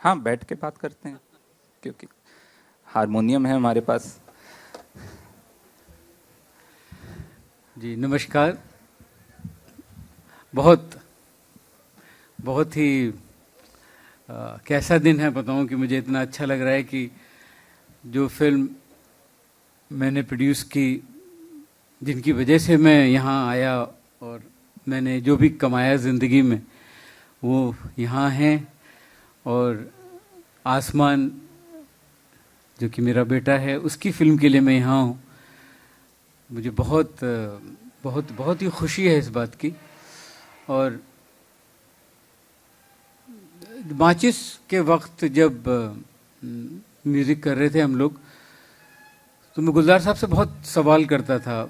हाँ, बैठ के बात करते हैं क्योंकि हारमोनियम है हमारे पास। जी नमस्कार। बहुत बहुत ही कैसा दिन है बताऊं कि मुझे इतना अच्छा लग रहा है कि जो फिल्म मैंने प्रोड्यूस की, जिनकी वजह से मैं यहाँ आया और मैंने जो भी कमाया ज़िंदगी में वो यहाँ हैं, और आसमान जो कि मेरा बेटा है उसकी फ़िल्म के लिए मैं यहाँ हूँ। मुझे बहुत बहुत बहुत ही खुशी है इस बात की। और माचिस के वक्त जब म्यूज़िक कर रहे थे हम लोग, तो मैं गुलजार साहब से बहुत सवाल करता था,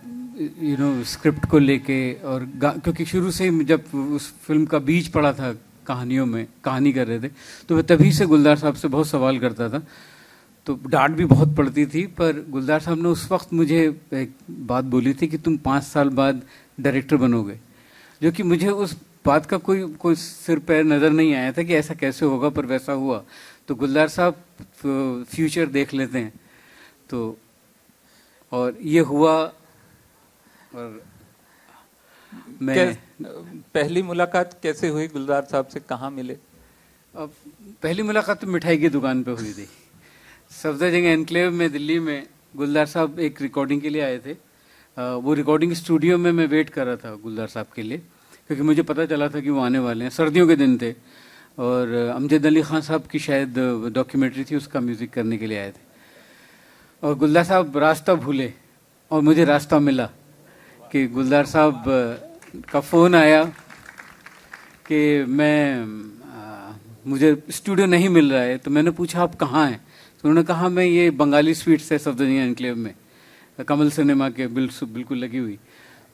स्क्रिप्ट को लेके, और क्योंकि शुरू से ही जब उस फिल्म का बीज पड़ा था कहानियों में, कहानी कर रहे थे, तो मैं तभी से गुलजार साहब से बहुत सवाल करता था। तो डांट भी बहुत पड़ती थी, पर गुलजार साहब ने उस वक्त मुझे एक बात बोली थी कि तुम 5 साल बाद डायरेक्टर बनोगे, जो कि मुझे उस बात का कोई सिर पैर नज़र नहीं आया था कि ऐसा कैसे होगा, पर वैसा हुआ। तो गुलजार साहब फ्यूचर देख लेते हैं, तो और ये हुआ। और मैं पहली मुलाकात कैसे हुई गुलजार साहब से, कहाँ मिले? अब पहली मुलाकात तो मिठाई की दुकान पे हुई थी, सफदरजंग एनक्लेव में, दिल्ली में। गुलजार साहब एक रिकॉर्डिंग के लिए आए थे। वो रिकॉर्डिंग स्टूडियो में मैं वेट कर रहा था गुलजार साहब के लिए, क्योंकि मुझे पता चला था कि वो आने वाले हैं। सर्दियों के दिन थे और अमजद अली खान साहब की शायद डॉक्यूमेंट्री थी, उसका म्यूज़िक करने के लिए आए थे। और गुलजार साहब रास्ता भूले और मुझे रास्ता मिला कि गुलजार साहब का फ़ोन आया कि मुझे स्टूडियो नहीं मिल रहा है। तो मैंने पूछा आप कहाँ हैं? तो उन्होंने कहा मैं ये बंगाली स्वीट्स है सफदरजंग एनक्लेव में, कमल सिनेमा के बिल्कुल लगी हुई।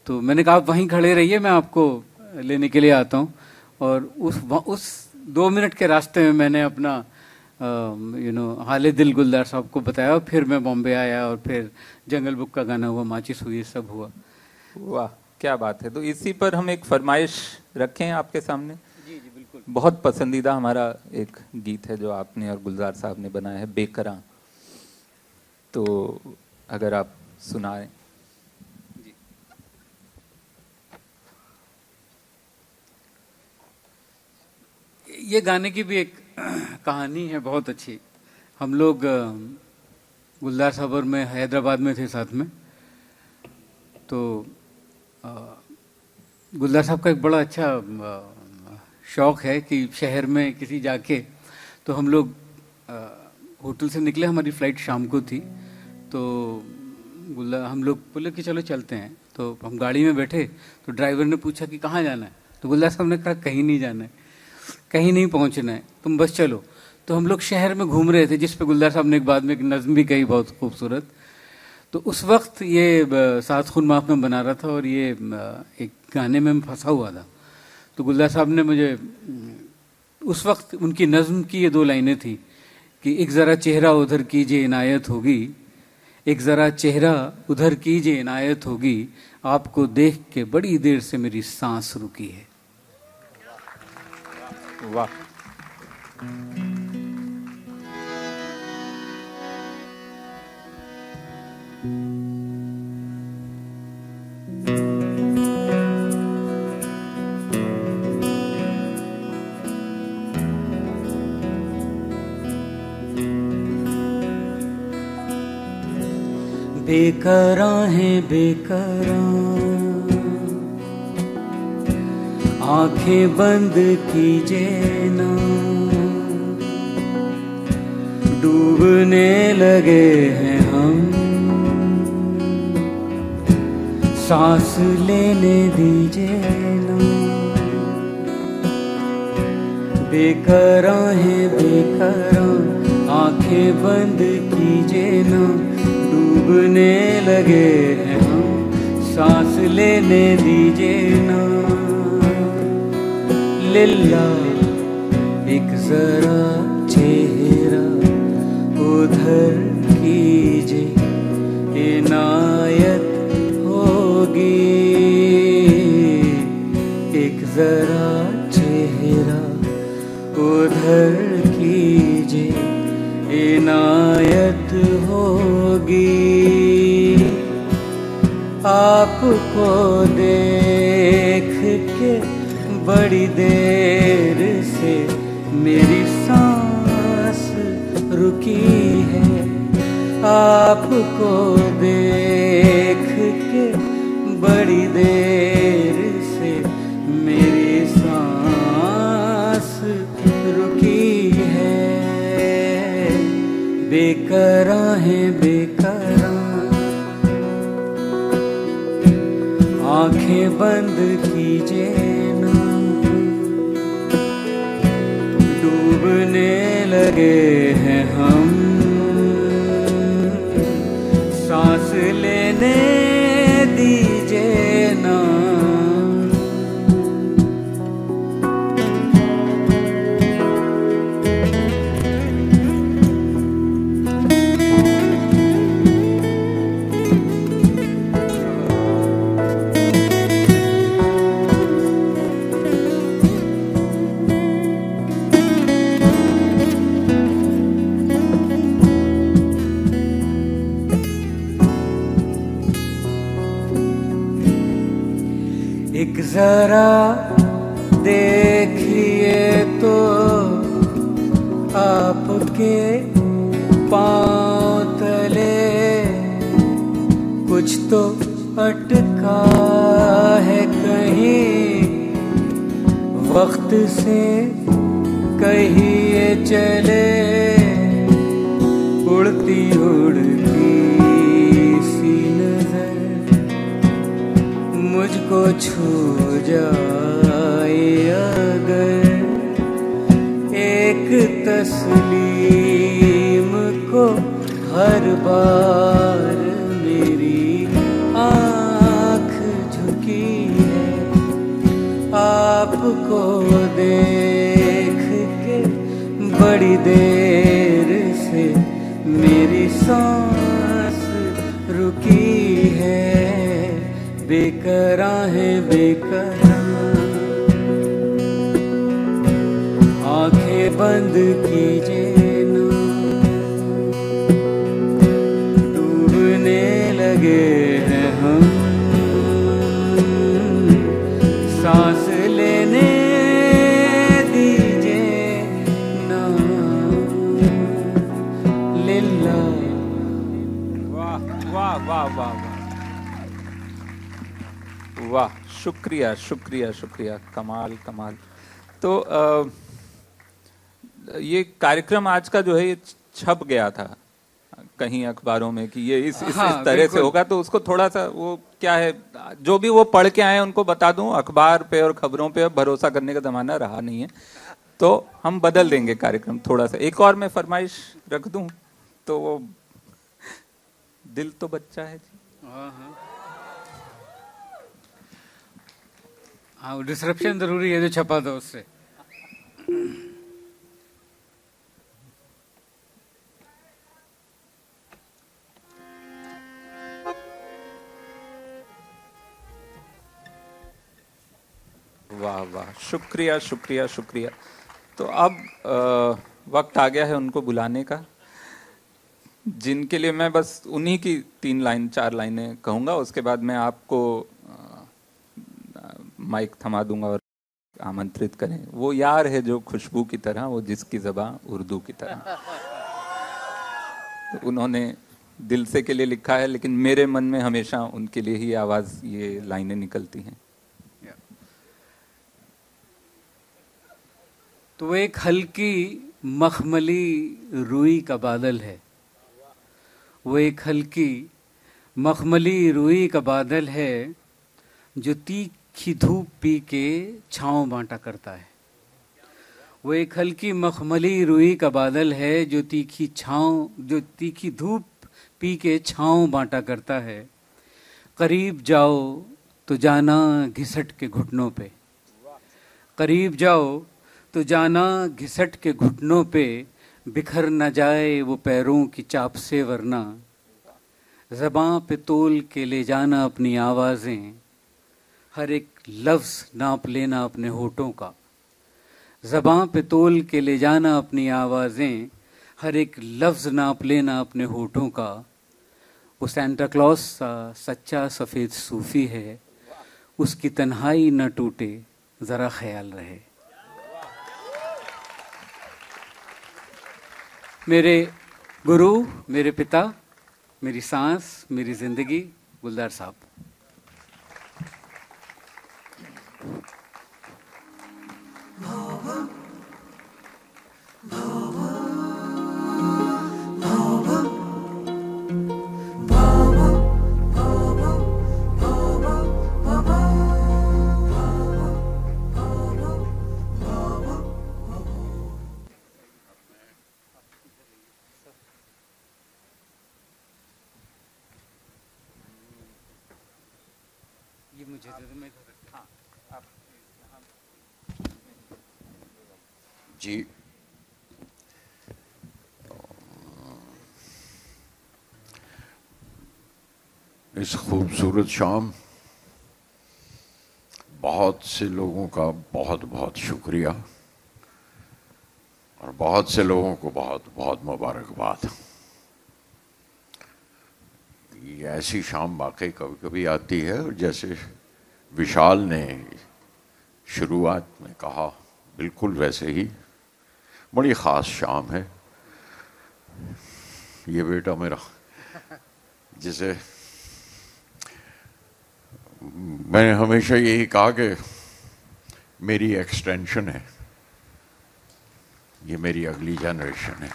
तो मैंने कहा आप वहीं खड़े रहिए, मैं आपको लेने के लिए आता हूँ। और उस 2 मिनट के रास्ते में मैंने अपना हाले दिल गुलजार साहब को बताया। फिर मैं बॉम्बे आया और फिर जंगल बुक का गाना हुआ, माचिस हुई, सब हुआ। वाह क्या बात है। तो इसी पर हम एक फरमाइश रखें आपके सामने। जी जी बिल्कुल। बहुत पसंदीदा हमारा एक गीत है जो आपने और गुलजार साहब ने बनाया है, बेकरां। तो अगर आप सुनाएं। जी। ये गाने की भी एक कहानी है बहुत अच्छी। हम लोग गुलजार साहब और मैं हैदराबाद में थे साथ में। तो गुलजार साहब का एक बड़ा अच्छा शौक़ है कि शहर में किसी जाके, तो हम लोग होटल से निकले, हमारी फ़्लाइट शाम को थी। तो हम लोग बोले कि चलो चलते हैं। तो हम गाड़ी में बैठे तो ड्राइवर ने पूछा कि कहाँ जाना है? तो गुलजार साहब ने कहा कहीं नहीं जाना है, कहीं नहीं पहुँचना है, तुम बस चलो। तो हम लोग शहर में घूम रहे थे, जिस पे गुलजार साहब ने एक बाद में एक नज़्म भी कही बहुत खूबसूरत। तो उस वक्त ये सात खून माफ में बना रहा था और ये एक गाने में फंसा हुआ था। तो गुलजार साहब ने मुझे उस वक्त उनकी नज़्म की ये 2 लाइनें थी कि एक ज़रा चेहरा उधर कीजिए इनायत होगी, एक ज़रा चेहरा उधर कीजिए इनायत होगी, आपको देख के बड़ी देर से मेरी सांस रुकी है। वाह। बेकरां है बेकरां, आंखें बंद कीजिए ना, डूबने लगे हैं हम, सांस लेने दीजिए ना। बेकरां है बेकरां, आंखें बंद कीजिए ना, डूबने लगे हैं हम, सांस लेने दीजिए ना। लिल्ला एक जरा चेहरा उधर कीजिए इनायत होगी, एक जरा चेहरा उधर की इनायत होगी। आपको देख के बड़ी देर से मेरी सांस रुकी है। आपको देख के बड़ी देर से मेरी सांस रुकी है। बेकरां है बेकरां, आंखें बंद कीजिए ना, डूबने लगे हैं हम, सांस लेने दीजिए ना। एक जरा देखिए तो आपके पांव तले कुछ तो अटका है कहीं, वक्त से कहिए चले उड़ती उड़ती सी नजर मुझको छू जाए अगर, एक तस्लीम को हर बार मेरी आँख झुकी है। आपको देख के बड़ी देर से मेरी सांस रुकी है। बेकरां है बेकरां, आंखें बंद कीजिए ना, डूबने लगे हैं हम, सांस लेने दीजिए ना। लिल्ला। वाह वाह वाह वाह वाह, शुक्रिया शुक्रिया शुक्रिया, कमाल कमाल। तो ये कार्यक्रम आज का जो है ये छप गया था कहीं अखबारों में कि ये इस तरह से होगा, तो उसको थोड़ा सा वो क्या है, जो भी वो पढ़ के आए उनको बता दूं, अखबार पे और खबरों पे भरोसा करने का जमाना रहा नहीं है, तो हम बदल देंगे कार्यक्रम थोड़ा सा। एक और मैं फरमाइश रख दूं तो वो दिल तो बच्चा है जी। हाँ, डिस्क्रिप्शन जरूरी है जो छपा था उससे। वाह वाह, शुक्रिया शुक्रिया शुक्रिया। तो अब वक्त आ गया है उनको बुलाने का, जिनके लिए मैं बस उन्हीं की 4 लाइनें कहूँगा, उसके बाद मैं आपको माइक थमा दूंगा और आमंत्रित करें। वो यार है जो खुशबू की तरह, वो जिसकी ज़बान उर्दू की तरह। तो उन्होंने दिल से के लिए लिखा है, लेकिन मेरे मन में हमेशा उनके लिए ही आवाज़ ये लाइनें निकलती हैं। तो वो एक हल्की मखमली रुई का बादल है, वो एक हल्की मखमली रुई का बादल है जो तीखी धूप पी के छाँव बांटा करता है। वो एक हल्की मखमली रुई का बादल है जो तीखी धूप पी के छाँव बांटा करता है। करीब जाओ तो जाना घिसट के घुटनों पे, करीब जाओ तो जाना घिसट के घुटनों पे, बिखर न जाए वो पैरों की चाप से वरना। ज़बां पे तोल के ले जाना अपनी आवाज़ें, हर एक लफ्ज़ नाप लेना अपने होठों का। ज़बां पे तोल के ले जाना अपनी आवाज़ें, हर एक लफ्ज़ नाप लेना अपने होठों का, वो सेंटा क्लॉज सा सच्चा सफ़ेद सूफी है, उसकी तन्हाई न टूटे ज़रा ख्याल रहे। मेरे गुरु, मेरे पिता, मेरी सांस, मेरी ज़िंदगी, गुलजार साहब। ये मुझे दे दो, मैं हाँ आप जी। इस खूबसूरत शाम बहुत से लोगों का बहुत बहुत शुक्रिया और बहुत से लोगों को बहुत बहुत मुबारकबाद। ये ऐसी शाम वाकई कभी कभी आती है, और जैसे विशाल ने शुरुआत में कहा बिल्कुल वैसे ही बड़ी ख़ास शाम है। ये बेटा मेरा, जिसे मैंने हमेशा यही कहा कि मेरी एक्सटेंशन है, ये मेरी अगली जनरेशन है।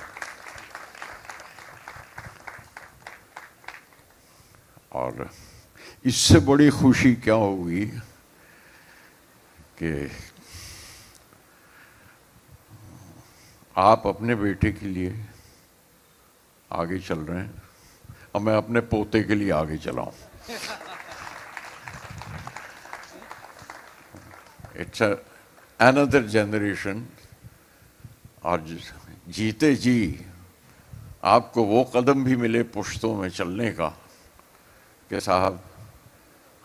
और इससे बड़ी खुशी क्या होगी कि आप अपने बेटे के लिए आगे चल रहे हैं और मैं अपने पोते के लिए आगे चला हूं। It's another generation. और जीते जी आपको वो कदम भी मिले पुश्तों में चलने का कि साहब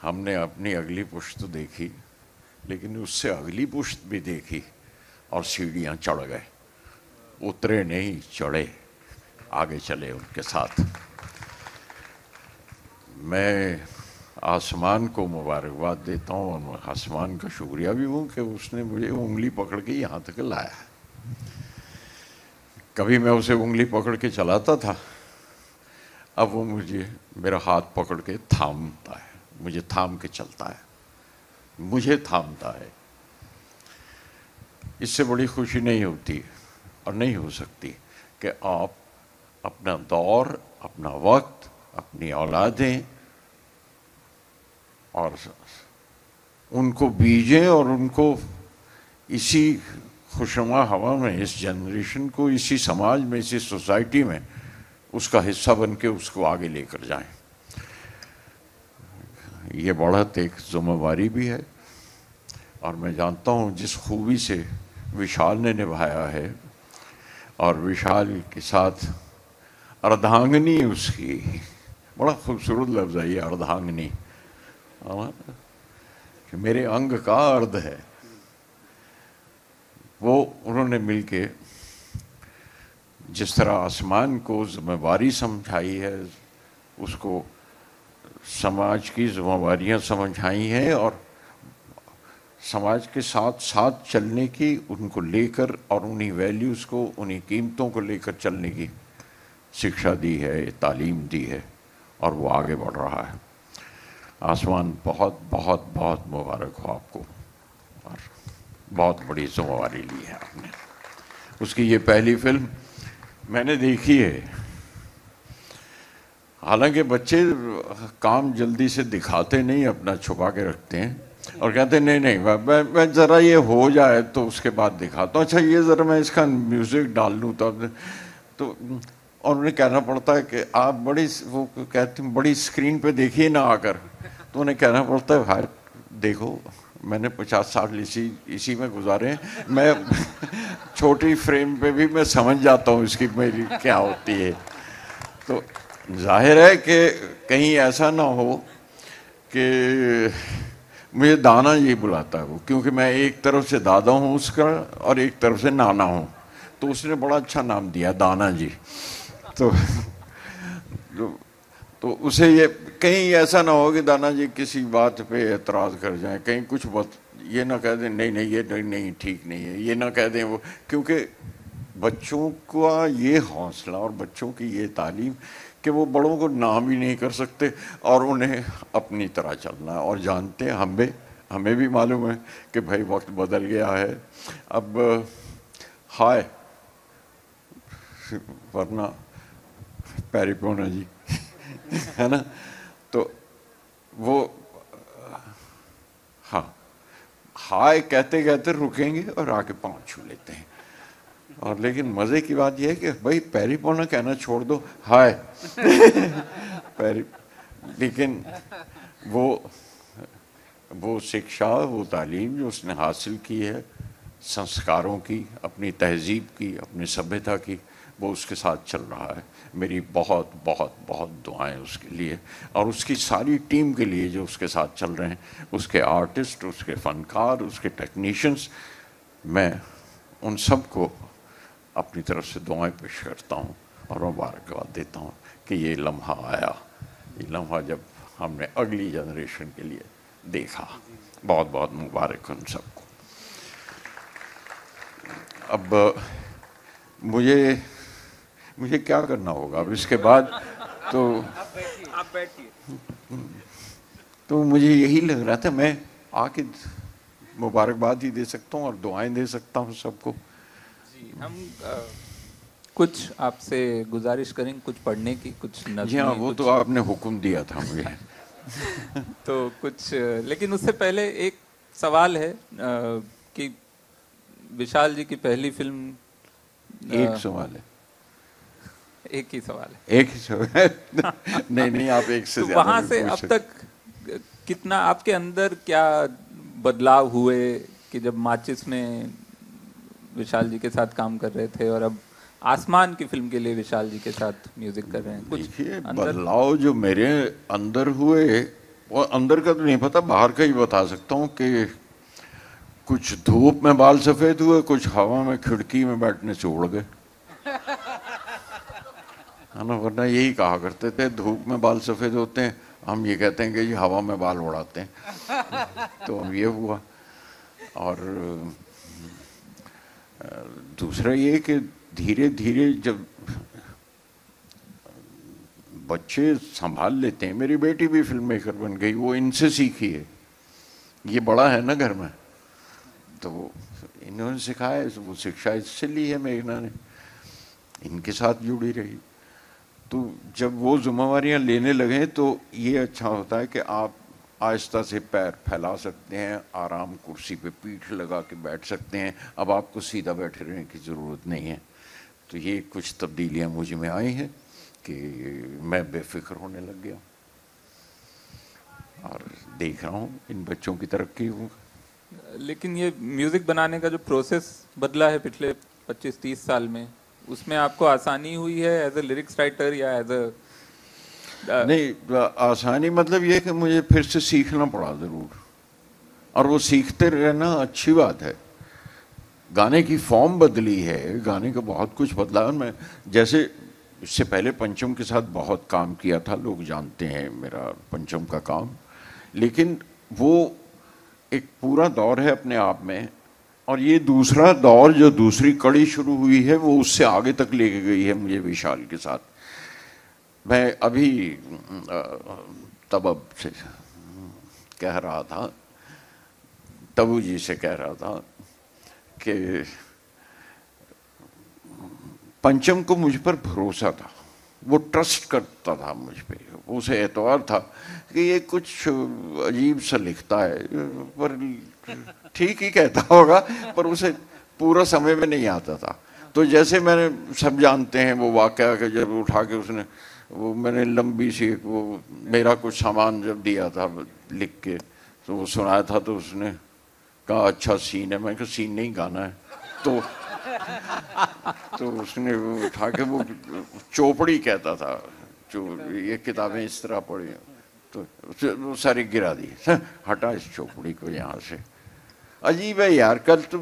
हमने अपनी अगली पुश्त तो देखी, लेकिन उससे अगली पुश्त भी देखी और सीढ़ियां चढ़ गए, उतरे नहीं चढ़े, आगे चले उनके साथ। मैं आसमान को मुबारकबाद देता हूँ और आसमान का शुक्रिया भी हूँ कि उसने मुझे उंगली पकड़ के यहाँ तक लाया। कभी मैं उसे उंगली पकड़ के चलाता था, अब वो मुझे मेरा हाथ पकड़ के थामता है, मुझे थाम के चलता है, मुझे थामता है। इससे बड़ी खुशी नहीं होती और नहीं हो सकती कि आप अपना दौर, अपना वक्त, अपनी औलादें और उनको बीजें और उनको इसी खुशनुमा हवा में, इस जनरेशन को इसी समाज में, इसी सोसाइटी में उसका हिस्सा बन के उसको आगे लेकर जाएं। ये बढ़त एक जिम्मेवारी भी है और मैं जानता हूँ जिस खूबी से विशाल ने निभाया है, और विशाल के साथ अर्धांगिनी उसकी, बड़ा खूबसूरत लफ्ज़ है ये अर्धांगिनी, कि मेरे अंग का अर्ध है। वो उन्होंने मिलके जिस तरह आसमान को जिम्मेवारी समझाई है, उसको समाज की जिम्मेवारियां समझाई हैं और समाज के साथ साथ चलने की, उनको लेकर और उन्हीं वैल्यूज़ को, उन्हीं कीमतों को लेकर चलने की शिक्षा दी है, तालीम दी है और वो आगे बढ़ रहा है। आसमान बहुत बहुत बहुत मुबारक हो आपको, और बहुत बड़ी जिम्मेवारी ली है आपने। उसकी ये पहली फिल्म मैंने देखी है। हालांकि बच्चे काम जल्दी से दिखाते नहीं, अपना छुपा के रखते हैं और कहते नहीं नहीं मैं ज़रा ये हो जाए तो उसके बाद दिखाता हूँ। अच्छा ये ज़रा मैं इसका म्यूज़िक डाल लूँ तो और उन्हें कहना पड़ता है कि आप बड़ी, वो कहते हैं बड़ी स्क्रीन पे देखिए ना आकर, तो उन्हें कहना पड़ता है भाई देखो मैंने 50 साल इसी में गुजारे, मैं छोटी फ्रेम पे भी मैं समझ जाता हूँ इसकी मेरी क्या होती है। तो जाहिर है कि कहीं ऐसा ना हो कि मुझे दाना ये बुलाता है वो, क्योंकि मैं एक तरफ से दादा हूँ उसका और एक तरफ से नाना हूँ, तो उसने बड़ा अच्छा नाम दिया, दाना जी। तो तो उसे ये कहीं ऐसा ना हो कि दाना जी किसी बात पे एतराज़ कर जाएं, कहीं कुछ ये ना कह दें नहीं नहीं ये नहीं ठीक नहीं है, ये ना कह दें वो, क्योंकि बच्चों का ये हौसला और बच्चों की ये तालीम कि वो बड़ों को नाम ही नहीं कर सकते और उन्हें अपनी तरह चलना है। और जानते हैं, हमें भी मालूम है कि भाई वक्त बदल गया है अब। हाय वरना पैरिपोना जी है ना, तो वो हाँ हाय कहते कहते रुकेंगे और आके पाँव छू लेते हैं। और लेकिन मज़े की बात यह है कि भाई पैरिपोना कहना छोड़ दो, हाय पैरी। लेकिन वो शिक्षा, वो तालीम जो उसने हासिल की है, संस्कारों की, अपनी तहजीब की, अपनी सभ्यता की, वो उसके साथ चल रहा है। मेरी बहुत बहुत बहुत दुआएं उसके लिए और उसकी सारी टीम के लिए जो उसके साथ चल रहे हैं, उसके आर्टिस्ट, उसके फनकार, उसके टेक्नीशियंस। मैं उन सब को अपनी तरफ से दुआएं पेश करता हूँ और मुबारकबाद देता हूँ कि ये लम्हा आया, ये लम्हा जब हमने अगली जनरेशन के लिए देखा। बहुत बहुत मुबारक उन सबको। अब मुझे क्या करना होगा अब इसके बाद? तो आप बैठिए। तो मुझे यही लग रहा था, मैं आके मुबारकबाद ही दे सकता हूँ और दुआएं दे सकता हूँ सबको। जी, हम कुछ आपसे गुजारिश करेंगे, कुछ पढ़ने की, कुछ नज़में। जी हाँ, वो तो आपने हुक्म दिया था मुझे। तो कुछ, लेकिन उससे पहले एक सवाल है कि विशाल जी की पहली फिल्म। एक सवाल है? एक ही सवाल है। एक ही सवाल नहीं आप एक से तो ज्यादा वहां से अब तक कितना आपके अंदर क्या बदलाव हुए कि जब माचिस में विशाल जी के साथ काम कर रहे थे और अब आसमान की फिल्म के लिए विशाल जी के साथ म्यूजिक कर रहे हैं? कुछ देखिए, बदलाव जो मेरे अंदर हुए, वो अंदर का तो नहीं पता, बाहर का ही बता सकता हूँ कि कुछ धूप में बाल सफेद हुए, कुछ हवा में खिड़की में बैठने से उड़ गए, है ना। वरना यही कहा करते थे, धूप में बाल सफेद होते हैं, हम ये कहते हैं कि जी हवा में बाल उड़ाते हैं। तो अब ये हुआ। और दूसरा ये कि धीरे धीरे जब बच्चे संभाल लेते हैं, मेरी बेटी भी फिल्म मेकर बन गई, वो इनसे सीखी है, ये बड़ा है ना घर में, तो इन्होंने सिखाया, वो शिक्षा इससे ली है मेघना ने, इनके साथ जुड़ी रही। तो जब वो जिम्मेवारियां लेने लगे तो ये अच्छा होता है कि आप आहिस्ता से पैर फैला सकते हैं, आराम कुर्सी पे पीठ लगा के बैठ सकते हैं, अब आपको सीधा बैठे रहने की ज़रूरत नहीं है। तो ये कुछ तब्दीलियां मुझ में आई हैं कि मैं बेफिक्र होने लग गया और देख रहा हूँ इन बच्चों की तरक्की को। लेकिन ये म्यूजिक बनाने का जो प्रोसेस बदला है पिछले 25-30 साल में, उसमें आपको आसानी हुई है एज ए लिरिक्स राइटर या एज ए? नहीं, आसानी मतलब ये कि मुझे फिर से सीखना पड़ा ज़रूर, और वो सीखते रहना अच्छी बात है। गाने की फॉर्म बदली है, गाने का बहुत कुछ बदला है। मैं जैसे इससे पहले पंचम के साथ बहुत काम किया था, लोग जानते हैं मेरा पंचम का काम, लेकिन वो एक पूरा दौर है अपने आप में, और ये दूसरा दौर जो दूसरी कड़ी शुरू हुई है वो उससे आगे तक लेके गई है मुझे विशाल के साथ। मैं अभी तब से कह रहा था, तबू जी से कह रहा था कि पंचम को मुझ पर भरोसा था, वो ट्रस्ट करता था मुझ पे, उसे एतबार था कि ये कुछ अजीब सा लिखता है, पर ठीक ही कहता होगा, पर उसे पूरा समय में नहीं आता था। तो जैसे मैंने, सब जानते हैं वो वाकया कि जब उठा के उसने वो, मैंने लंबी सी वो मेरा कुछ सामान जब दिया था लिख के, तो वो सुनाया था, तो उसने कहा अच्छा सीन है, मैं कहा सीन नहीं गाना है। तो उसने वो उठा के वो चौपड़ी कहता था, जो ये किताबें इस तरह पढ़ी, तो वो सारी गिरा दी, हटा इस चौपड़ी को यहाँ से। अजीब है यार, कल तो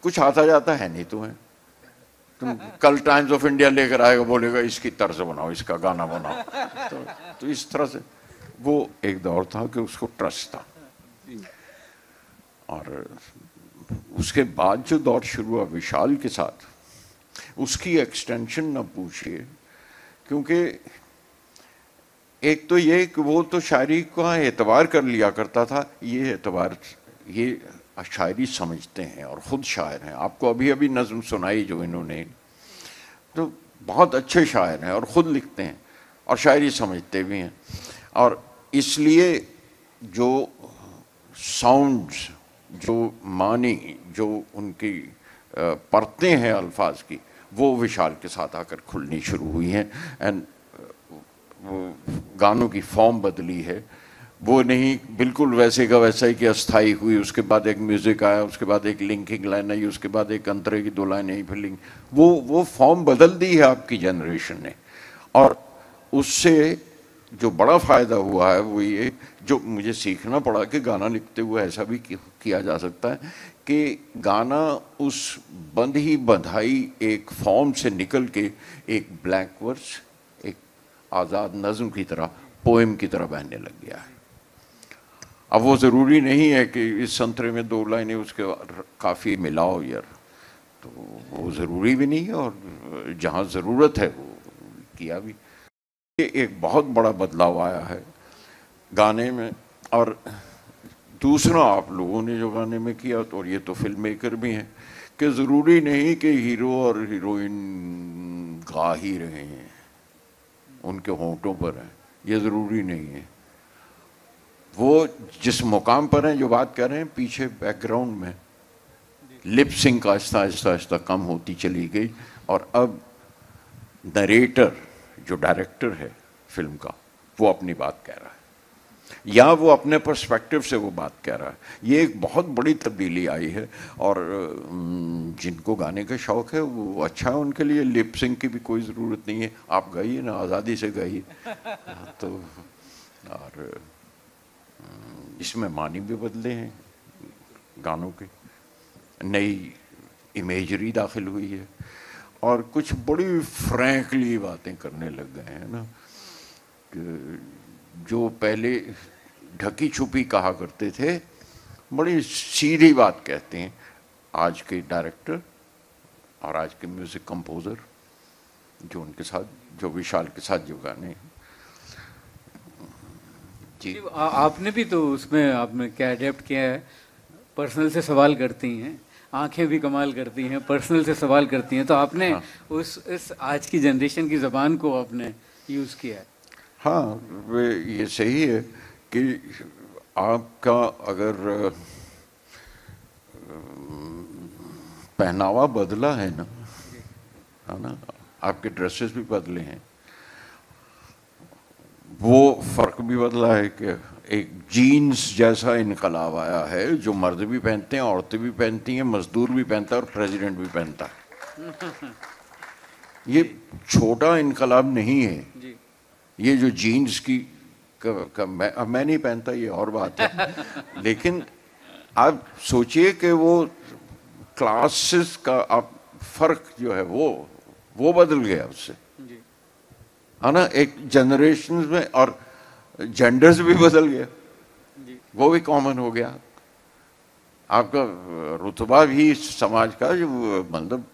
कुछ आता जाता है नहीं तुम्हें, तुम कल टाइम्स ऑफ इंडिया लेकर आएगा, बोलेगा इसकी तर्ज बनाओ, इसका गाना बनाओ। तो इस तरह से वो एक दौर था कि उसको ट्रस्ट था। और उसके बाद जो दौर शुरू हुआ विशाल के साथ, उसकी एक्सटेंशन ना पूछिए, क्योंकि एक तो ये कि वो तो शायरी का एतबार कर लिया करता था, ये एतबार, ये शायरी समझते हैं और ख़ुद शायर हैं। आपको अभी अभी नज़्म सुनाई जो इन्होंने, तो बहुत अच्छे शायर हैं और ख़ुद लिखते हैं और शायरी समझते भी हैं। और इसलिए जो साउंड्स, जो मानी, जो उनकी परतें हैं अल्फाज की, वो विशाल के साथ आकर खुलनी शुरू हुई हैं। एंड वो गानों की फॉर्म बदली है, वो नहीं बिल्कुल वैसे का वैसा ही कि अस्थाई हुई, उसके बाद एक म्यूज़िक आया, उसके बाद एक लिंकिंग लाइन आई, उसके बाद एक अंतरे की दो लाइनें आई, फिर लिंक, वो फॉर्म बदल दी है आपकी जनरेशन ने। और उससे जो बड़ा फ़ायदा हुआ है वो ये, जो मुझे सीखना पड़ा कि गाना लिखते हुए ऐसा भी किया जा सकता है कि गाना उस बंध ही बंधाई एक फॉर्म से निकल के एक ब्लैंक वर्स, एक आज़ाद नज़्म की तरह, पोएम की तरह बहने लग गया है। अब वो ज़रूरी नहीं है कि इस संतरे में दो लाइनें उसके काफ़ी मिलाओ यार, तो वो ज़रूरी भी नहीं है, और जहाँ ज़रूरत है वो किया भी। ये एक बहुत बड़ा बदलाव आया है गाने में। और दूसरा आप लोगों ने जो गाने में किया, और ये तो फिल्म मेकर भी हैं, कि ज़रूरी नहीं कि हीरो और हीरोइन गा ही रहे हैं, उनके होंठों पर है, ये ज़रूरी नहीं है। वो जिस मुकाम पर हैं, जो बात कर रहे हैं, पीछे बैकग्राउंड में लिप सिंक आहिस्ता आहिस्ता आहिस्ता कम होती चली गई, और अब नरेटर जो डायरेक्टर है फिल्म का, वो अपनी बात कह रहा है, या वो अपने पर्सपेक्टिव से वो बात कह रहा है। ये एक बहुत बड़ी तब्दीली आई है। और जिनको गाने का शौक़ है वो अच्छा है, उनके लिए लिप सिंक की भी कोई ज़रूरत नहीं है, आप गाइए ना, आज़ादी से गाइए। तो और इसमें मानी भी बदले हैं गानों के, नई इमेजरी दाखिल हुई है, और कुछ बड़ी फ्रैंकली बातें करने लग गए हैं ना, कि जो पहले ढकी छुपी कहा करते थे, बड़ी सीधी बात कहते हैं आज के डायरेक्टर और आज के म्यूज़िक कंपोज़र, जो उनके साथ, जो विशाल के साथ जो गाने। जी, आपने भी तो उसमें आपने क्या अडेप्ट किया है, पर्सनल से सवाल करती हैं, आंखें भी कमाल करती हैं, पर्सनल से सवाल करती हैं, तो आपने हाँ। इस आज की जनरेशन की ज़बान को आपने यूज़ किया है। हाँ, वे ये सही है कि आपका अगर पहनावा बदला है ना, आपके ड्रेसेस भी बदले हैं, वो फ़र्क भी बदला है कि एक जीन्स जैसा इनकलाब आया है, जो मर्द भी पहनते हैं, औरतें भी पहनती हैं, मजदूर भी पहनता है और प्रेसिडेंट भी पहनता है। ये छोटा इनकलाब नहीं है। ये जो जीन्स की मैं नहीं पहनता, ये और बात है, लेकिन आप सोचिए कि वो क्लासेस का आप फ़र्क जो है वो बदल गया उससे, है ना, एक जनरेशन में, और जेंडर्स भी बदल गया, वो भी कॉमन हो गया। आपका रुतबा भी समाज का जो, मतलब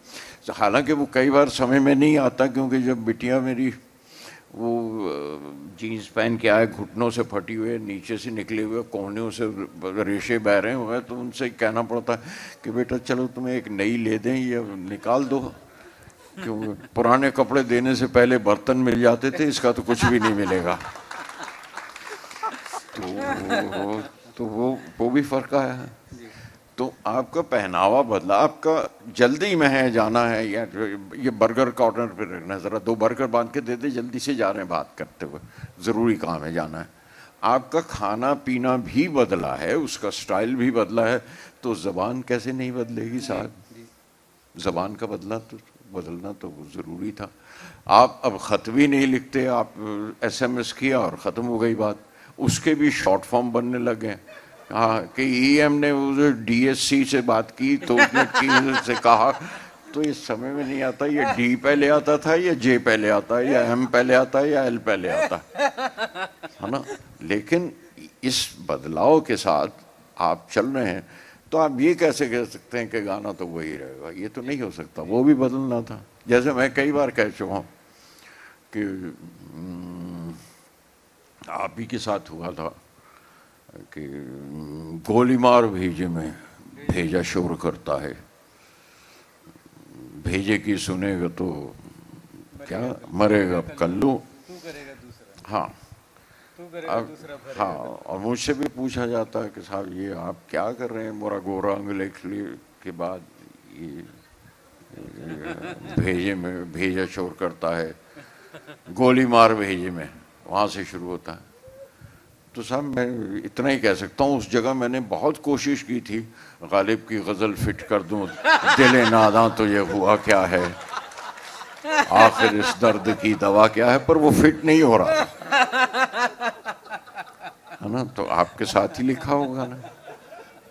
हालांकि वो कई बार समझ में नहीं आता, क्योंकि जब बिटिया मेरी वो जीन्स पहन के आए, घुटनों से फटी हुए, नीचे से निकले हुए, कोहनियों से रेशे बह रहे हुए, तो उनसे कहना पड़ता है कि बेटा चलो तुम्हें एक नई ले दें, ये निकाल दो, क्यों पुराने कपड़े देने से पहले बर्तन मिल जाते थे, इसका तो कुछ भी नहीं मिलेगा। तो वो भी फ़र्क आया है। तो आपका पहनावा बदला, आपका जल्दी में है, जाना है, या ये बर्गर कॉर्नर पे रखना है, ज़रा दो बर्गर बांध के दे दे, जल्दी से जा रहे हैं बात करते हुए, ज़रूरी काम है, जाना है। आपका खाना पीना भी बदला है, उसका स्टाइल भी बदला है, तो ज़बान कैसे नहीं बदलेगी साहब? ज़बान का बदलना तो ज़रूरी था। आप अब ख़त भी नहीं लिखते, आप SMS किया और ख़त्म हो गई बात। उसके भी शॉर्ट फॉर्म बनने लगे। हाँ, कि EM ने DSC से बात की, तो उसने से कहा तो इस समय में नहीं आता, ये डी पहले आता था या जे पहले आता है या एम पहले आता है या एल पहले आता है ना। लेकिन इस बदलाव के साथ आप चल रहे हैं, तो आप ये कैसे कह सकते हैं कि गाना तो वही रहेगा? ये तो नहीं हो सकता, वो भी बदलना था। जैसे मैं कई बार कह चुका हूँ कि आप ही के साथ हुआ था कि गोली मार भेजे में भेजा शोर करता है, भेजे की सुनेगा तो क्या मरेगा कल्लू। हाँ अब हाँ, और मुझसे भी पूछा जाता है कि साहब ये आप क्या कर रहे हैं, मोरा गोरा अंगले के बाद ये भेजे में भेजा शोर करता है, गोली मार भेजे में, वहाँ से शुरू होता है। तो साहब मैं इतना ही कह सकता हूँ, उस जगह मैंने बहुत कोशिश की थी गालिब की गज़ल फिट कर दूँ, दिले नादा तो ये हुआ क्या है, आखिर इस दर्द की दवा क्या है, पर वो फिट नहीं हो रहा है ना। तो आपके साथ ही लिखा होगा ना,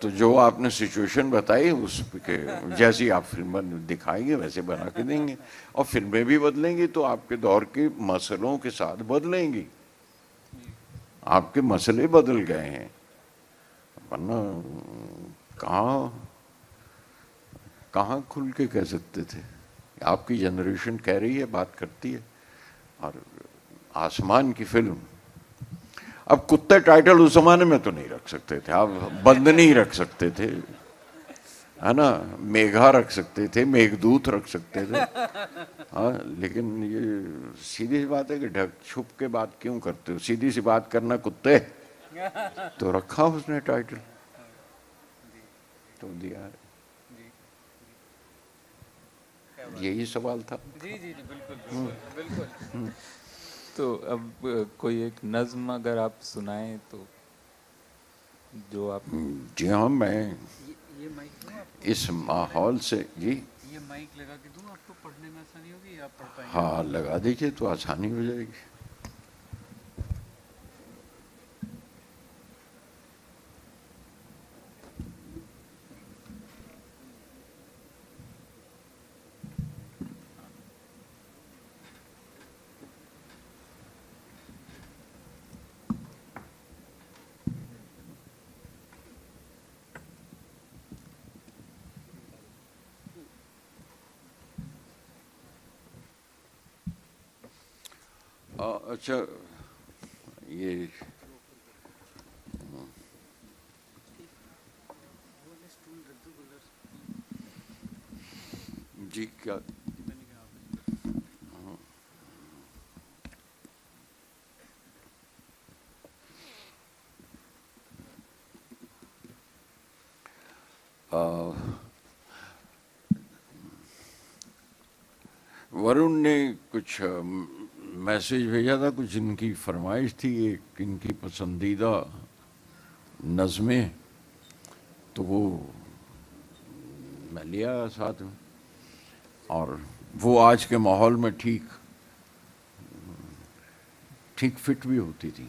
तो जो आपने सिचुएशन बताई उस के जैसी आप फिल्म दिखाएंगे वैसे बना के देंगे, और फिल्में भी बदलेंगी तो आपके दौर के मसलों के साथ बदलेंगी। आपके मसले बदल गए हैं, वरना कहाँ खुल के कह सकते थे। आपकी जनरेशन कह रही है, बात करती है। और आसमान की फिल्म, अब कुत्ते टाइटल उस जमाने में तो नहीं रख सकते थे, आप बंद नहीं रख सकते थे, है ना, मेघा रख सकते थे, मेघदूत रख सकते थे। हाँ, लेकिन ये सीधी सी बात है कि ढक छुप के बात क्यों करते हो, सीधी सी बात करना कुत्ते, तो रखा उसने टाइटल तो दिया। यही सवाल था। जी जी जी बिल्कुल बिल्कुल। तो अब कोई एक नज्म अगर आप सुनाएं तो, जो आप। जी हाँ, मैं ये माइक दूं आपको? इस माहौल से जी, ये माइक लगा के दूं आपको, पढ़ने में आसानी होगी, आप पढ़ पाएंगे? हाँ लगा दीजिए तो आसानी हो जाएगी। अच्छा, ये जी क्या वरुण ने कुछ मैसेज भेजा था, कुछ इनकी फरमाइश थी, एक इनकी पसंदीदा नज़में, तो वो मैं लिया साथ में, और वो आज के माहौल में ठीक फिट भी होती थी।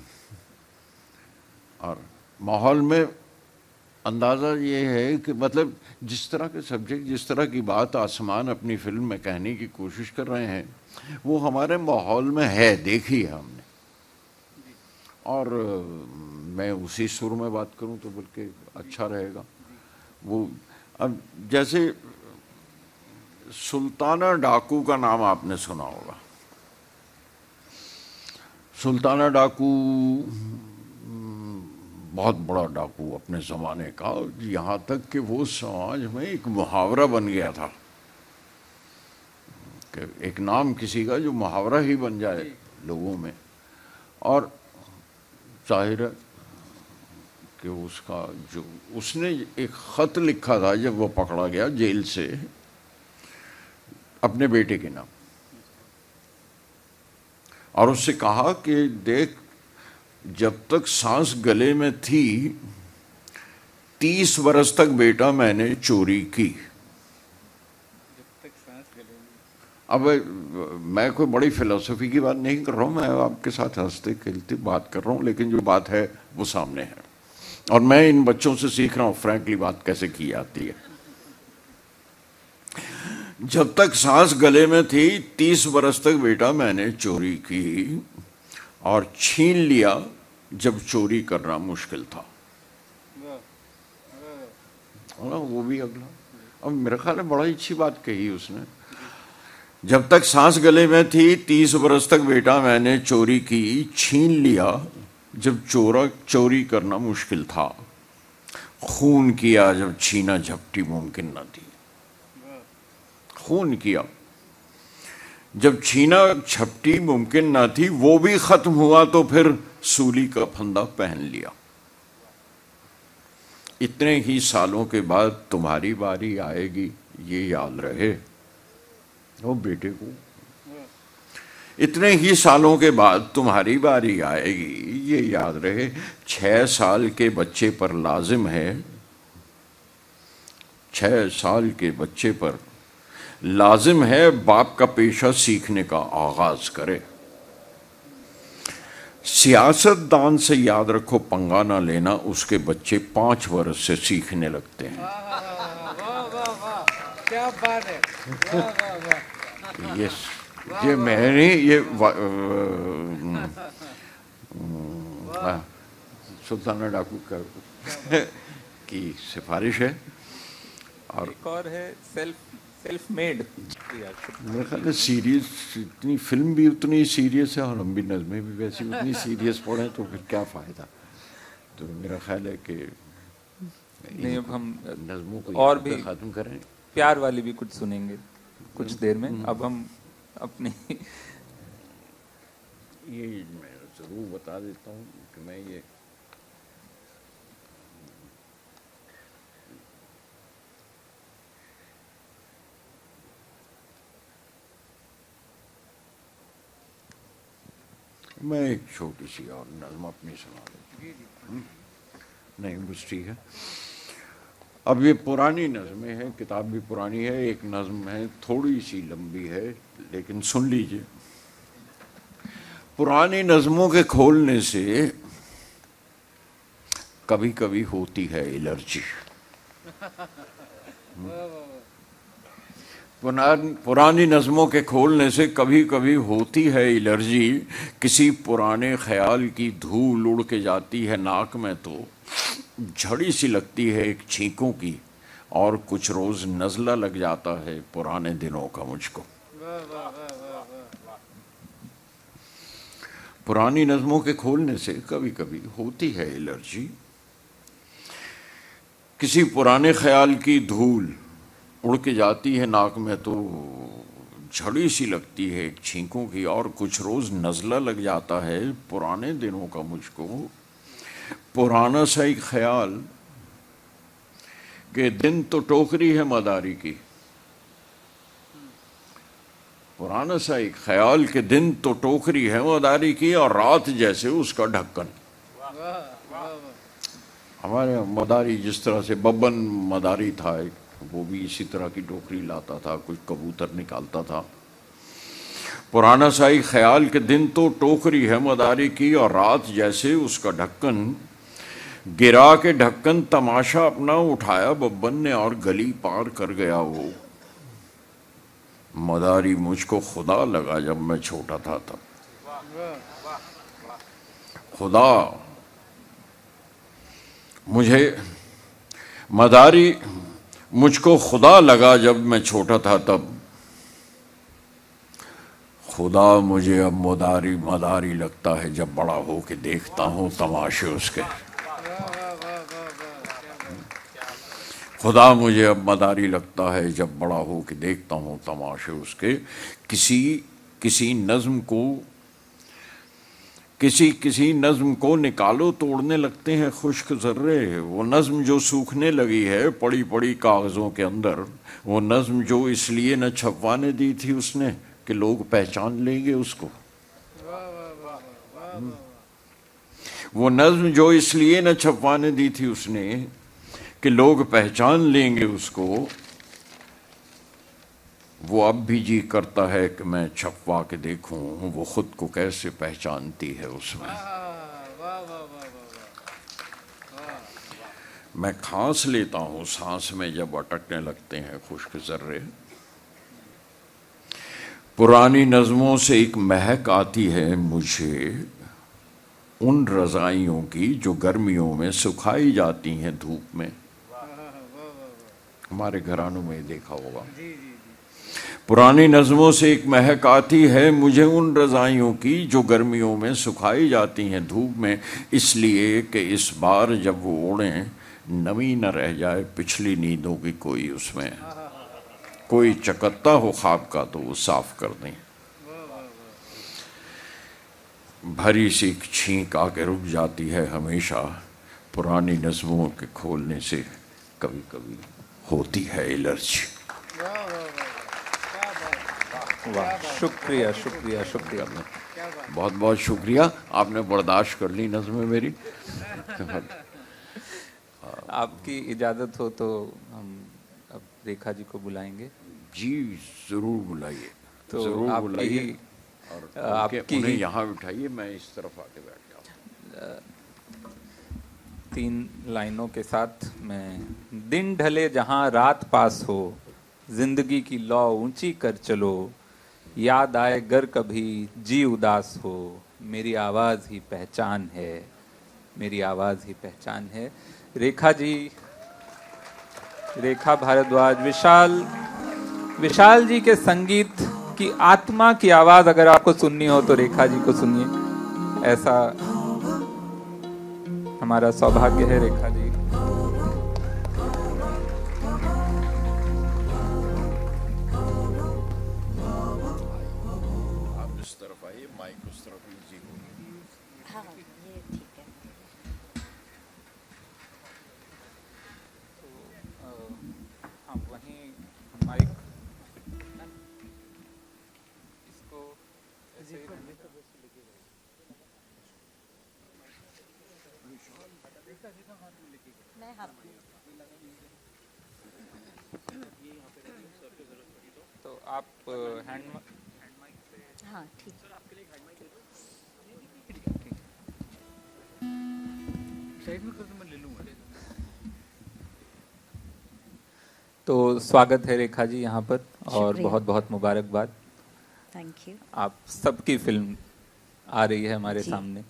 और माहौल में अंदाज़ा ये है कि मतलब जिस तरह के सब्जेक्ट, जिस तरह की बात आसमान अपनी फिल्म में कहने की कोशिश कर रहे हैं, वो हमारे माहौल में है, देखी है हमने। और मैं उसी सुर में बात करूं तो बल्कि अच्छा रहेगा। वो अब जैसे सुल्ताना डाकू का नाम आपने सुना होगा। सुल्ताना डाकू बहुत बड़ा डाकू अपने ज़माने का, यहाँ तक कि वो समाज में एक मुहावरा बन गया था कि एक नाम किसी का जो मुहावरा ही बन जाए लोगों में। और जाहिर है कि उसका जो उसने एक ख़त लिखा था जब वो पकड़ा गया जेल से, अपने बेटे के नाम, और उससे कहा कि देख, जब तक सांस गले में थी 30 बरस तक बेटा मैंने चोरी की। अब मैं कोई बड़ी फिलॉसफी की बात नहीं कर रहा हूँ, मैं आपके साथ हंसते खेलते बात कर रहा हूँ, लेकिन जो बात है वो सामने है, और मैं इन बच्चों से सीख रहा हूँ फ्रैंकली बात कैसे की जाती है। जब तक सांस गले में थी 30 बरस तक बेटा मैंने चोरी की, और छीन लिया जब चोरी करना मुश्किल था। वो भी अगला, अब मेरा ख्याल है बड़ा अच्छी बात कही उसने। जब तक सांस गले में थी 30 बरस तक बेटा मैंने चोरी की, छीन लिया जब चोरी करना मुश्किल था। खून किया जब छीना झपटी मुमकिन न थी। खून किया जब छीना झपटी मुमकिन न थी, वो भी खत्म हुआ तो फिर सूली का फंदा पहन लिया। इतने ही सालों के बाद तुम्हारी बारी आएगी ये याद रहे। वो बेटे को, इतने ही सालों के बाद तुम्हारी बारी आएगी ये याद रहे। 6 साल के बच्चे पर लाजिम है, 6 साल के बच्चे पर लाजिम है बाप का पेशा सीखने का आगाज करे। सियासतदान से याद रखो पंगा ना लेना, उसके बच्चे 5 वर्ष से सीखने लगते हैं। क्या बात है। ये मैंने ये सुल्ताना डाकू की सिफारिश है। और एक और है सेल्फ मेड। मेरे ख्याल है सीरियस, इतनी फिल्म भी उतनी सीरियस है और हम भी नज़में भी वैसी उतनी सीरियस पढ़े तो फिर क्या फ़ायदा। तो मेरा ख्याल है कि नहीं, अब हम नज़मों को और भी ख़त्म करें। प्यार वाली भी कुछ सुनेंगे कुछ देर में। अब हम अपनी ये मैं ज़रूर बता देता हूँ कि मैं ये एक छोटी सी और नज़्म अपनी सुना दूँ। नहीं बस ठीक है। अब ये पुरानी नज़में हैं, किताब भी पुरानी है। एक नज़्म है थोड़ी सी लंबी है लेकिन सुन लीजिए। पुरानी नज़मों के खोलने से कभी कभी होती है एलर्जी। पुरानी नज़मों के खोलने से कभी कभी होती है एलर्जी। किसी पुराने ख्याल की धूल उड़ के जाती है नाक में तो झड़ी सी लगती है एक छींकों की, और कुछ रोज नज़ला लग जाता है पुराने दिनों का मुझको। पुरानी नज़मों के खोलने से कभी कभी होती है एलर्जी। किसी पुराने ख्याल की धूल उड़ के जाती है नाक में तो झड़ी सी लगती है एक छींकों की, और कुछ रोज नज़ला लग जाता है पुराने दिनों का मुझको। पुराना सा एक ख्याल कि दिन तो टोकरी है मदारी की। पुराना सा एक ख्याल कि दिन तो टोकरी है मदारी की, और रात जैसे उसका ढक्कन। हमारे मदारी जिस तरह से बब्बन मदारी था, वो भी इसी तरह की टोकरी लाता था, कुछ कबूतर निकालता था। पुराना सा एक ख्याल कि दिन तो टोकरी है मदारी की, और रात जैसे उसका ढक्कन। गिरा के ढक्कन तमाशा अपना उठाया बब्बन ने, और गली पार कर गया वो। मदारी मुझको खुदा लगा जब मैं छोटा था तब। खुदा मुझे, मदारी मुझको खुदा लगा जब मैं छोटा था तब। खुदा मुझे अब मदारी लगता है जब बड़ा हो के देखता हूँ तमाशे उसके। खुदा मुझे अब मदारी लगता है जब बड़ा हो के देखता हूँ तमाशे उसके। किसी नज़्म को, किसी नज़्म को निकालो तोड़ने लगते हैं खुश्क ज़र्रे। वो नज़्म जो सूखने लगी है पड़ी पड़ी कागज़ों के अंदर। वो नज़्म जो इसलिए न छपवाने दी थी उसने कि लोग पहचान लेंगे उसको। वो नज़्म जो इसलिए न छपवाने दी थी उसने कि लोग पहचान लेंगे उसको। वो अब भी जी करता है कि मैं छपवा के देखूं वो खुद को कैसे पहचानती है उसमें। मैं खांस लेता हूँ सांस में जब अटकने लगते हैं खुश्क ज़र्रे। पुरानी नज़मों से एक महक आती है मुझे उन रज़ाइयों की जो गर्मियों में सुखाई जाती हैं धूप में। हमारे घरानों में देखा होगा। पुरानी नज़मों से एक महक आती है मुझे उन रज़ाइयों की जो गर्मियों में सुखाई जाती हैं धूप में, इसलिए कि इस बार जब वो ओढ़ें नमी न रह जाए पिछली नींदों की कोई उसमें, कोई चकत्ता हो ख्वाब का तो वो साफ कर दें। भरी सी छींक आके रुक जाती है हमेशा, पुरानी नज़मों के खोलने से कभी कभी होती है एलर्जी। वाह, शुक्रिया शुक्रिया शुक्रिया। बहुत बहुत शुक्रिया, आपने बर्दाश्त कर ली नज़में मेरी। आपकी इजाज़त हो तो हम अब रेखा जी को बुलाएंगे। जी ज़रूर बुलाइए, तो ज़रूर बुलाइए और आपकी उन्हें यहाँ बिठाइए, मैं इस तरफ आके बैठ जाऊँ। 3 लाइनों के साथ मैं, दिन ढले जहाँ रात पास हो, जिंदगी की लौ ऊंची कर चलो, याद आए गर कभी जी उदास हो, मेरी आवाज़ ही पहचान है, मेरी आवाज़ ही पहचान है। रेखा जी, रेखा भारद्वाज, विशाल जी के संगीत की आत्मा की आवाज अगर आपको सुननी हो तो रेखा जी को सुनिए। ऐसा हमारा सौभाग्य है। रेखा जी, आप इस तरफ आइए, माइक उस तरफ लीजिए। हाँ, ये ठीक है। हाँ, वहीं माइक इसको ऐसे ही मैं हाथ तो आप हैंड माइक से। हाँ ठीक। साइड में कर दो, मैं ले लूँगा। तो स्वागत है रेखा जी यहाँ पर, और शुक्रिया। बहुत बहुत मुबारकबाद। Thank you. आप सबकी फिल्म आ रही है हमारे जी। सामने,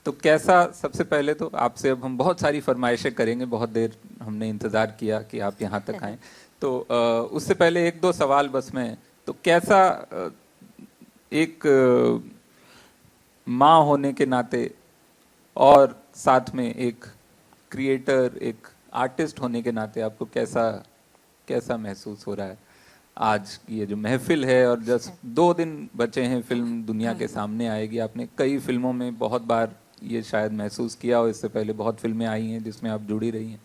तो कैसा, सबसे पहले तो आपसे अब हम बहुत सारी फरमाइशें करेंगे, बहुत देर हमने इंतज़ार किया कि आप यहाँ तक आएँ, तो उससे पहले 1-2 सवाल बस में, तो कैसा एक माँ होने के नाते और साथ में एक क्रिएटर, एक आर्टिस्ट होने के नाते आपको कैसा महसूस हो रहा है आज ये जो महफिल है, और जस्ट 2 दिन बचे हैं फिल्म दुनिया के सामने आएगी। आपने कई फिल्मों में बहुत बार ये शायद महसूस किया, और इससे पहले बहुत फिल्में आई हैं जिसमें आप जुड़ी रही हैं,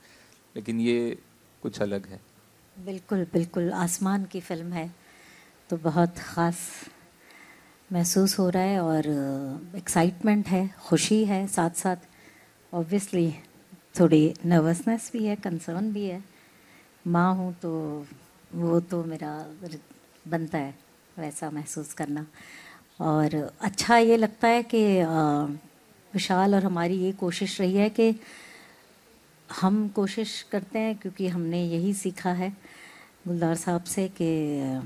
लेकिन ये कुछ अलग है। बिल्कुल बिल्कुल, आसमान की फिल्म है तो बहुत ख़ास महसूस हो रहा है, और एक्साइटमेंट है, खुशी है, साथ साथ ऑब्वियसली थोड़ी नर्वसनेस भी है, कंसर्न भी है। माँ हूँ तो वो तो मेरा बनता है वैसा महसूस करना। और अच्छा ये लगता है कि विशाल और हमारी ये कोशिश रही है कि हम कोशिश करते हैं, क्योंकि हमने यही सीखा है गुलजार साहब से कि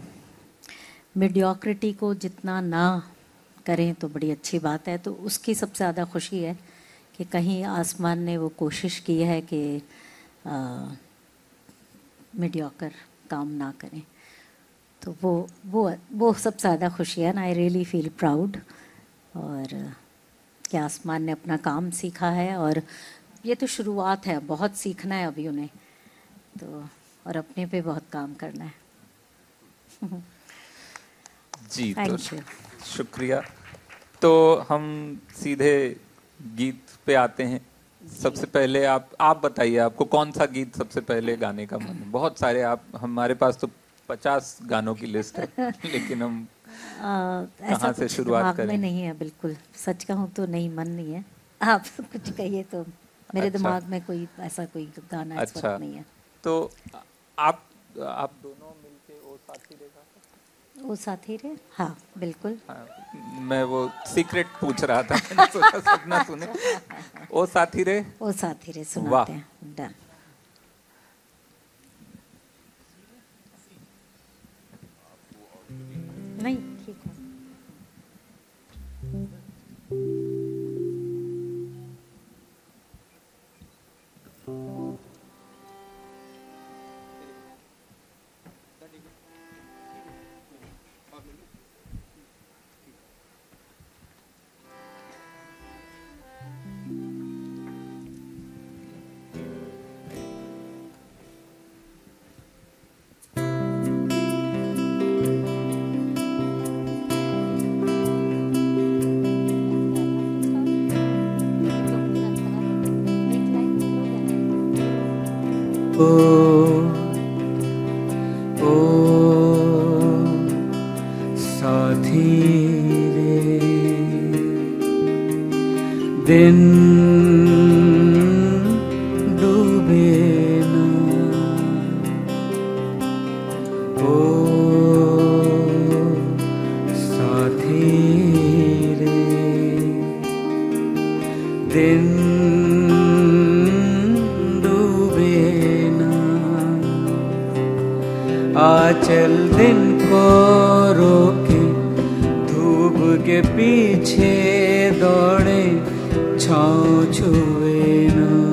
मीडियोक्रिटी को जितना ना करें तो बड़ी अच्छी बात है। तो उसकी सबसे ज़्यादा खुशी है कि कहीं आसमान ने वो कोशिश की है कि मीडियोकर काम ना करें, तो वो सबसे ज़्यादा खुशी है। आई रियली फील प्राउड, और कि आसमान ने अपना काम सीखा है, और ये तो शुरुआत है, बहुत सीखना है अभी उन्हें, तो और अपने पे बहुत काम करना है। जी, तो थैंक यू। शुक्रिया। तो हम सीधे गीत पे आते हैं। सबसे पहले आप बताइए, आपको कौन सा गीत सबसे पहले गाने का मन है? बहुत सारे, आप, हमारे पास तो 50 गानों की लिस्ट है, लेकिन हम ऐसा से कुछ शुरुआत दिमाग करें? में नहीं है, बिल्कुल सच कहूँ तो नहीं, मन नहीं है। आप कुछ कहिए तो मेरे अच्छा। दिमाग में कोई ऐसा कोई गाना इस अच्छा, वक्त नहीं है। तो आप दोनों मिलके ओ साथी रे गा सकते हैं? वो साथी रे, हाँ बिल्कुल। हाँ, मैं वो सीक्रेट पूछ रहा था, मैंने सोचा सब ना सुने। ओ साथी रे, वो साथी रे सुनाते हैं। डन। नहीं ठीक है। ओ साथी रे, दिन डूबे ना, ओ साथी रे, दिन आचल दिन को रोके, धूप के पीछे दौड़े, छाँव छुए ना।